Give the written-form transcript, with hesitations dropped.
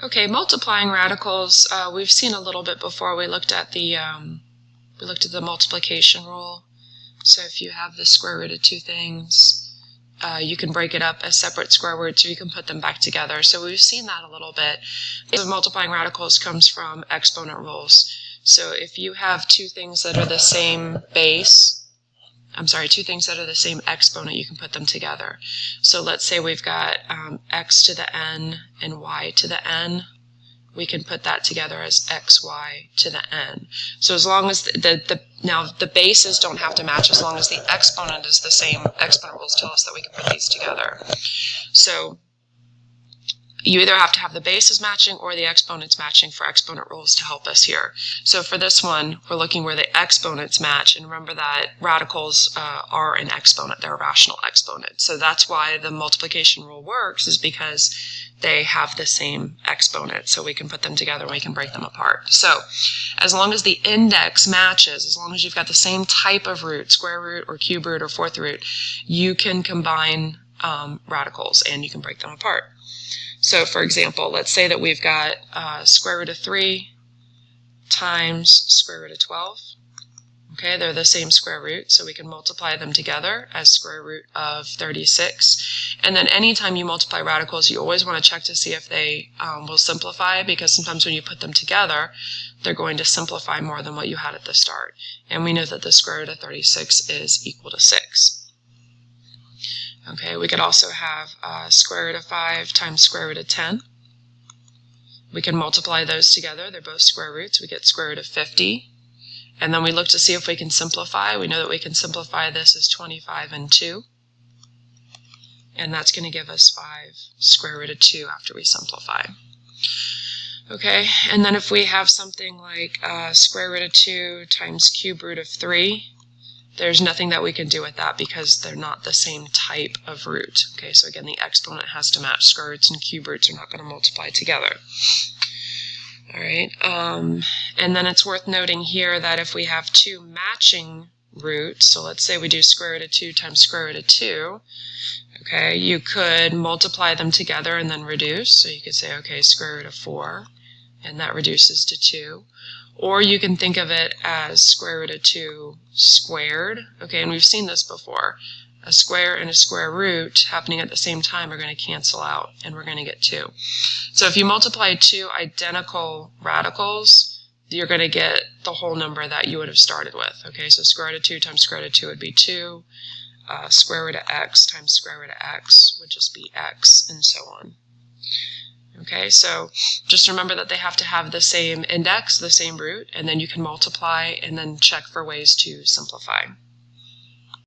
Okay, multiplying radicals, we've seen a little bit before. We looked at the multiplication rule. So if you have the square root of two things, you can break it up as separate square roots, or you can put them back together. So we've seen that a little bit. The multiplying radicals comes from exponent rules. So if you have two things that are the same two things that are the same exponent, you can put them together. So let's say we've got x to the n and y to the n. We can put that together as xy to the n. So as long as now the bases don't have to match, as long as the exponent is the same, exponent rules tell us that we can put these together. So you either have to have the bases matching or the exponents matching for exponent rules to help us here. So for this one, we're looking where the exponents match, and remember that radicals are an exponent, they're a rational exponent. So that's why the multiplication rule works, is because they have the same exponent, so we can put them together and we can break them apart. So as long as the index matches, as long as you've got the same type of root, square root or cube root or fourth root, you can combine radicals and you can break them apart. So for example, let's say that we've got square root of 3 times square root of 12. Okay, they're the same square root, so we can multiply them together as square root of 36. And then anytime you multiply radicals, you always want to check to see if they will simplify, because sometimes when you put them together, they're going to simplify more than what you had at the start. And we know that the square root of 36 is equal to 6. Okay, we could also have square root of 5 times square root of 10. We can multiply those together. They're both square roots. We get square root of 50. And then we look to see if we can simplify. We know that we can simplify this as 25 and 2. And that's going to give us 5 square root of 2 after we simplify. Okay, and then if we have something like square root of 2 times cube root of 3, there's nothing that we can do with that because they're not the same type of root. Okay, so again, the exponent has to match. Square roots and cube roots are not going to multiply together. All right, and then it's worth noting here that if we have two matching roots, so let's say we do square root of 2 times square root of 2, okay, you could multiply them together and then reduce. So you could say, okay, square root of 4, and that reduces to 2. Or you can think of it as square root of 2 squared. Okay, and we've seen this before. A square and a square root happening at the same time are going to cancel out, and we're going to get 2. So if you multiply two identical radicals, you're going to get the whole number that you would have started with. Okay, so square root of 2 times square root of 2 would be 2. Square root of x times square root of x would just be x, and so on. Okay, so just remember that they have to have the same index, the same root, and then you can multiply and then check for ways to simplify.